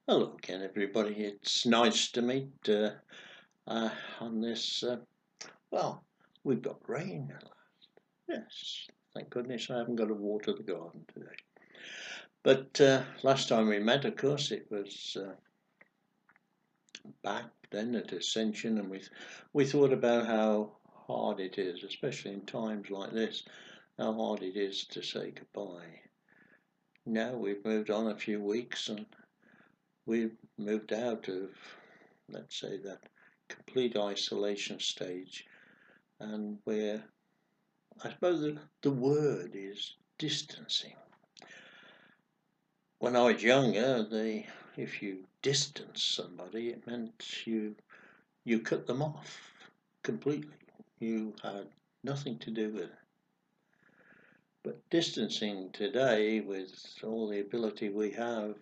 Hello again, everybody. It's nice to meet on this. Well, we've got rain at last. Yes, thank goodness I haven't got to water the garden today. But last time we met, of course, it was back then at Ascension, and we thought about how hard it is, especially in times like this, how hard it is to say goodbye. Now we've moved on a few weeks, and we've moved out of, let's say, that complete isolation stage, and where I suppose the word is distancing. When I was younger, if you distance somebody, it meant you cut them off completely. You had nothing to do with it. But distancing today, with all the ability we have,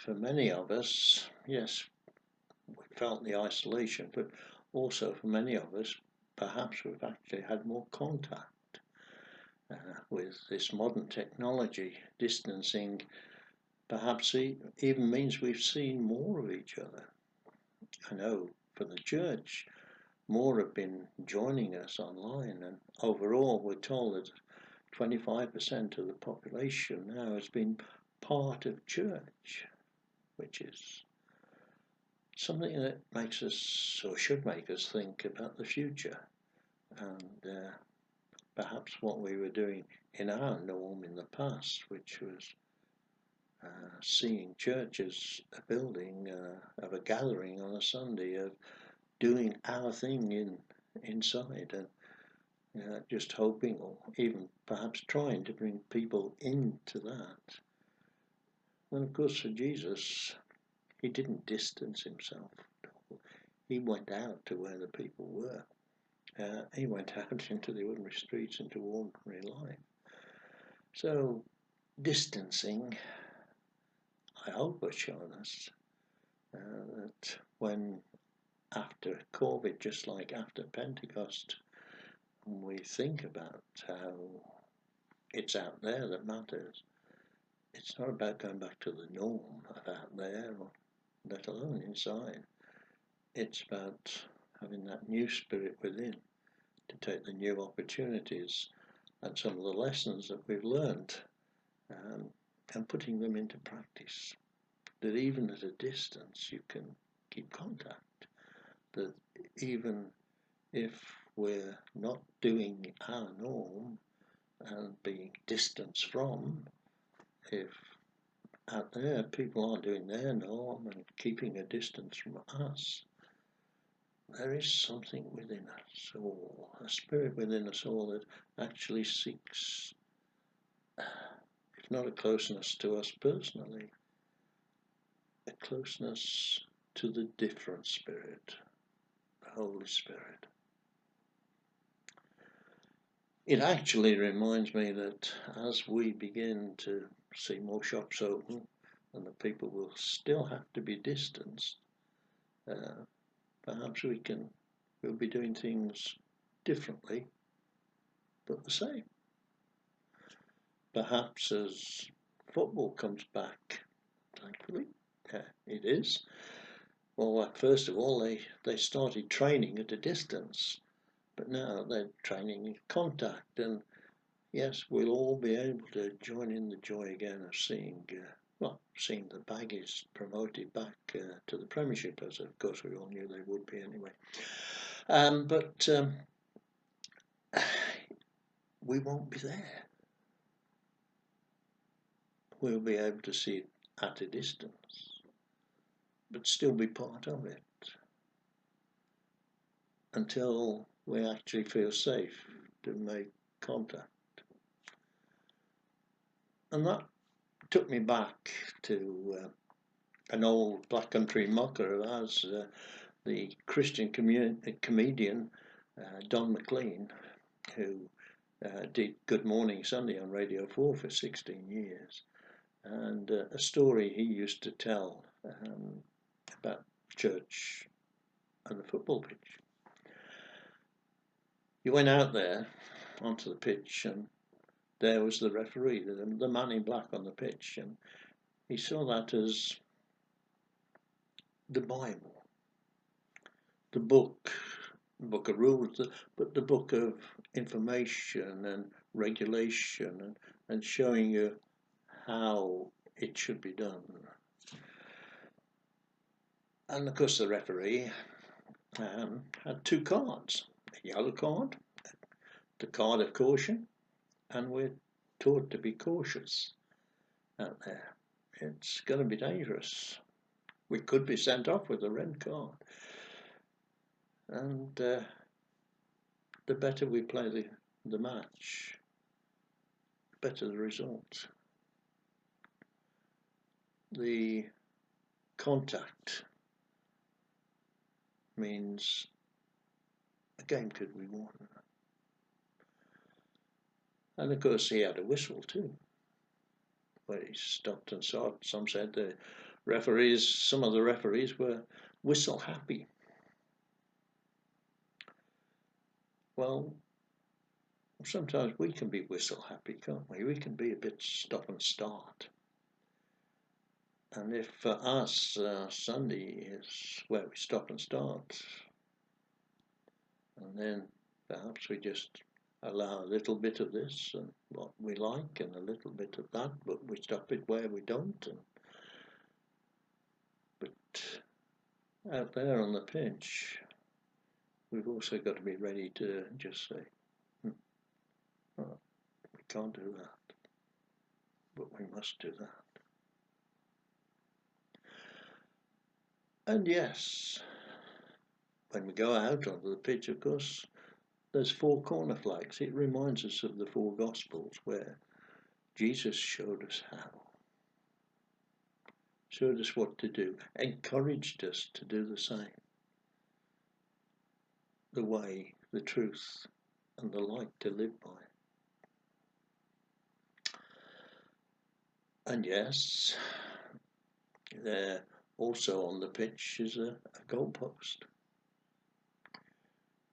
for many of us, yes, we felt the isolation, but also for many of us, perhaps we've actually had more contact with this modern technology. Distancing perhaps even means we've seen more of each other. I know for the church, more have been joining us online, and overall we're told that 25% of the population now has been part of church, which is something that makes us, or should make us, think about the future, and perhaps what we were doing in our norm in the past, which was seeing church as a building of a gathering on a Sunday, of doing our thing inside, and just hoping, or even perhaps trying to bring people into that. And of course, for Jesus, he didn't distance himself. He went out to where the people were. He went out into the ordinary streets, into ordinary life. So, distancing, I hope, has shown us that when, after COVID, just like after Pentecost, we think about how it's out there that matters. It's not about going back to the norm of out there, or let alone inside. It's about having that new spirit within to take the new opportunities and some of the lessons that we've learned, and putting them into practice. That even at a distance you can keep contact. That even if we're not doing our norm and being distanced from, if out there people aren't doing their norm and keeping a distance from us, there is something within us all, a spirit within us all that actually seeks, if not a closeness to us personally, a closeness to the different Spirit, the Holy Spirit. It actually reminds me that as we begin to see more shops open, and the people will still have to be distanced, perhaps we'll be doing things differently, but the same. Perhaps as football comes back, thankfully, it is. Well, first of all, they started training at a distance, but now they're training in contact, and yes, we'll all be able to join in the joy again of seeing the Baggies promoted back to the Premiership, as of course we all knew they would be anyway. But we won't be there. We'll be able to see it at a distance, but still be part of it until we actually feel safe to make contact. And that took me back to an old Black Country mucker of ours, the Christian comedian Don McLean, who did Good Morning Sunday on Radio 4 for 16 years. And a story he used to tell about church and the football pitch. You went out there onto the pitch, and there was the referee, the man in black on the pitch, and he saw that as the Bible, the book of rules, but the book of information and regulation and showing you how it should be done. And of course the referee had two cards, a yellow card, the card of caution, and we're taught to be cautious out there. It's going to be dangerous. We could be sent off with a red card. And the better we play the match, the better the result. The contact means a game could be won. And of course he had a whistle too, where he stopped and stopped. Some said some of the referees were whistle happy. Well, sometimes we can be whistle happy, can't we? We can be a bit stop and start. And if for us Sunday is where we stop and start, and then perhaps we just allow a little bit of this and what we like and a little bit of that, but we stop it where we don't. But out there on the pitch, we've also got to be ready to just say, oh, we can't do that, but we must do that. And yes, when we go out onto the pitch, of course, there's 4 corner flags. It reminds us of the 4 Gospels where Jesus showed us how, showed us what to do, encouraged us to do the same. The way, the truth, and the light to live by. And yes, there also on the pitch is a goalpost.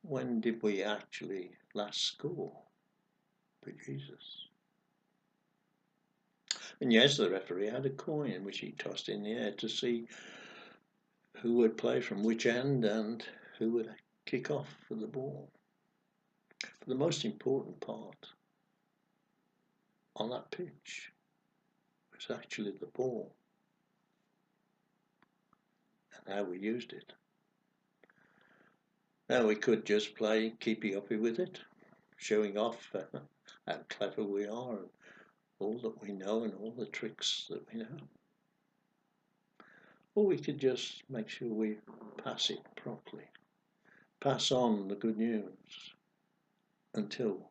When did we actually last score for Jesus? And yes, the referee had a coin which he tossed in the air to see who would play from which end and who would kick off for the ball. But the most important part on that pitch was actually the ball and how we used it. Now we could just play keepy-uppy with it, showing off how clever we are and all that we know and all the tricks that we know. Or we could just make sure we pass it properly, pass on the good news until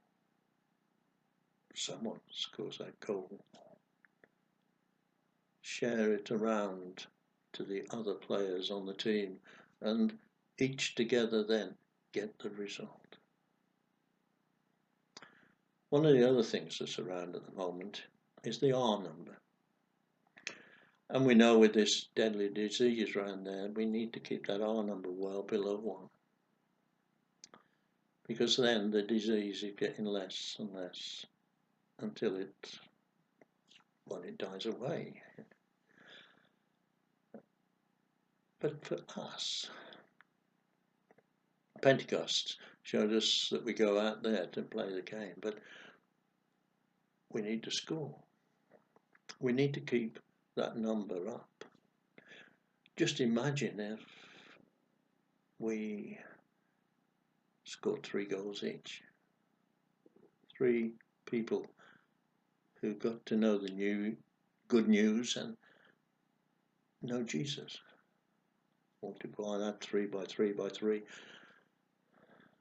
someone scores that goal. Share it around to the other players on the team and each together then get the result. One of the other things that's around at the moment is the R number. And we know with this deadly disease around there, we need to keep that R number well below 1. Because then the disease is getting less and less until it dies away. But for us, Pentecost showed us that we go out there to play the game, but we need to score. We need to keep that number up. Just imagine if we scored 3 goals each. 3 people who got to know the good news and know Jesus. Multiply that 3 by 3 by 3,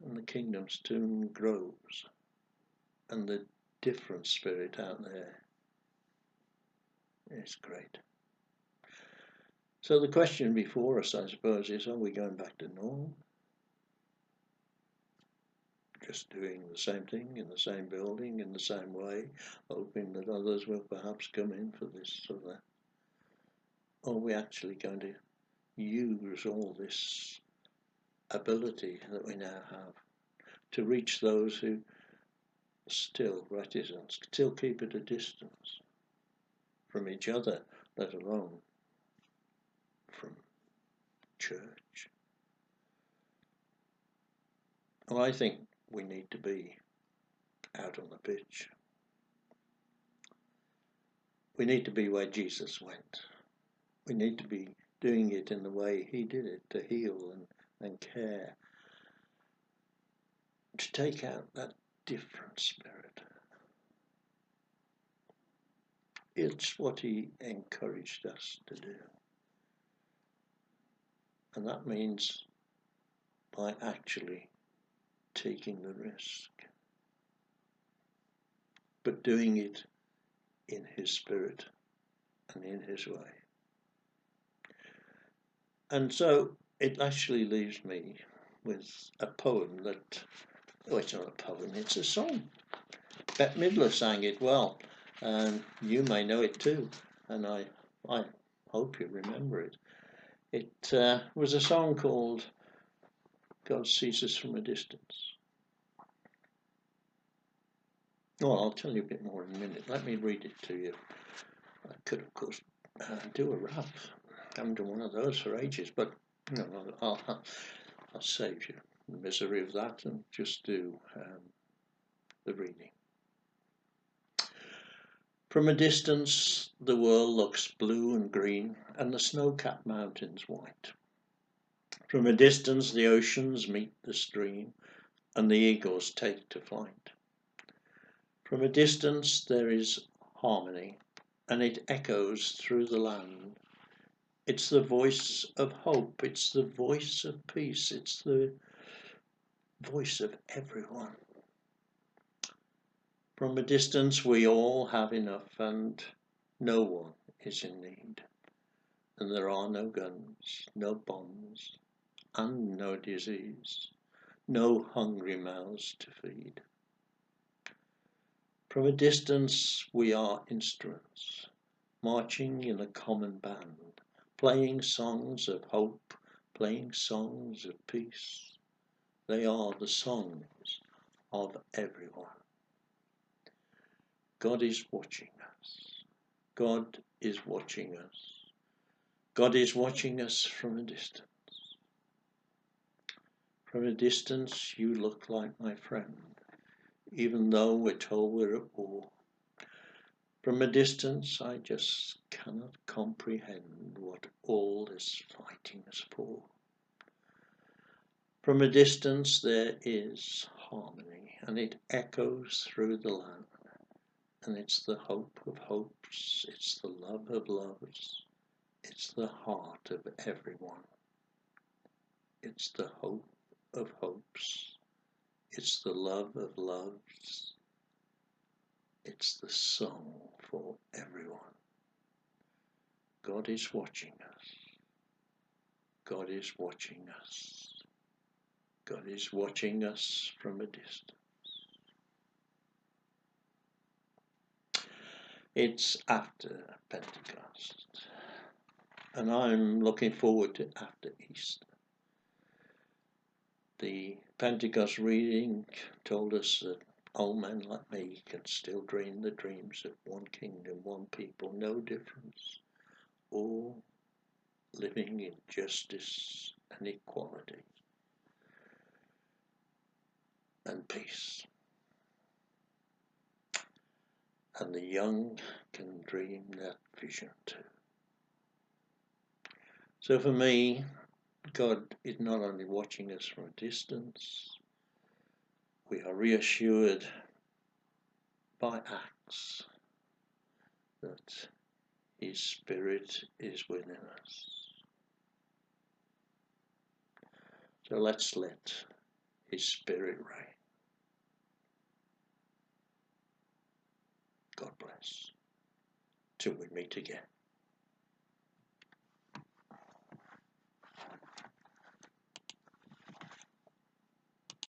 and the kingdom soon grows, and the different spirit out there is great. So the question before us, I suppose, is, are we going back to normal? Just doing the same thing in the same building in the same way, hoping that others will perhaps come in for this or that? Or are we actually going to use all this ability that we now have to reach those who are still reticent, still keep at a distance from each other, let alone from church. Well, I think we need to be out on the pitch. We need to be where Jesus went. We need to be doing it in the way he did it, to heal and care, to take out that different spirit. It's what he encouraged us to do. And that means by actually taking the risk, but doing it in his spirit and in his way. And so it actually leaves me with a poem that, oh, it's not a poem, it's a song. Bette Midler sang it well, and you may know it too, and I hope you remember it. It was a song called God Sees Us from a Distance. Oh, I'll tell you a bit more in a minute. Let me read it to you. I could, of course, do a rap. I haven't done one of those for ages, but no, I'll save you the misery of that and just do the reading. From a distance, the world looks blue and green, and the snow-capped mountains white. From a distance, the oceans meet the stream, and the eagles take to flight. From a distance, there is harmony, and it echoes through the land. It's the voice of hope, it's the voice of peace, it's the voice of everyone. From a distance, we all have enough, and no one is in need. And there are no guns, no bombs, and no disease, no hungry mouths to feed. From a distance, we are instruments, marching in a common band, playing songs of hope, playing songs of peace. They are the songs of everyone. God is watching us. God is watching us. God is watching us from a distance. From a distance, you look like my friend, even though we're told we're at war. From a distance, I just cannot comprehend what all this fighting is for. From a distance, there is harmony, and it echoes through the land. And it's the hope of hopes, it's the love of loves, it's the heart of everyone. It's the hope of hopes, it's the love of loves, it's the song for everyone. God is watching us. God is watching us. God is watching us from a distance. It's after Pentecost, and I'm looking forward to after Easter. The Pentecost reading told us that old men like me can still dream the dreams of one kingdom, one people, no difference, all living in justice and equality and peace. And the young can dream that vision too. So for me, God is not only watching us from a distance, we are reassured by Acts that His Spirit is within us. So let's let His Spirit reign. God bless. Till we meet again.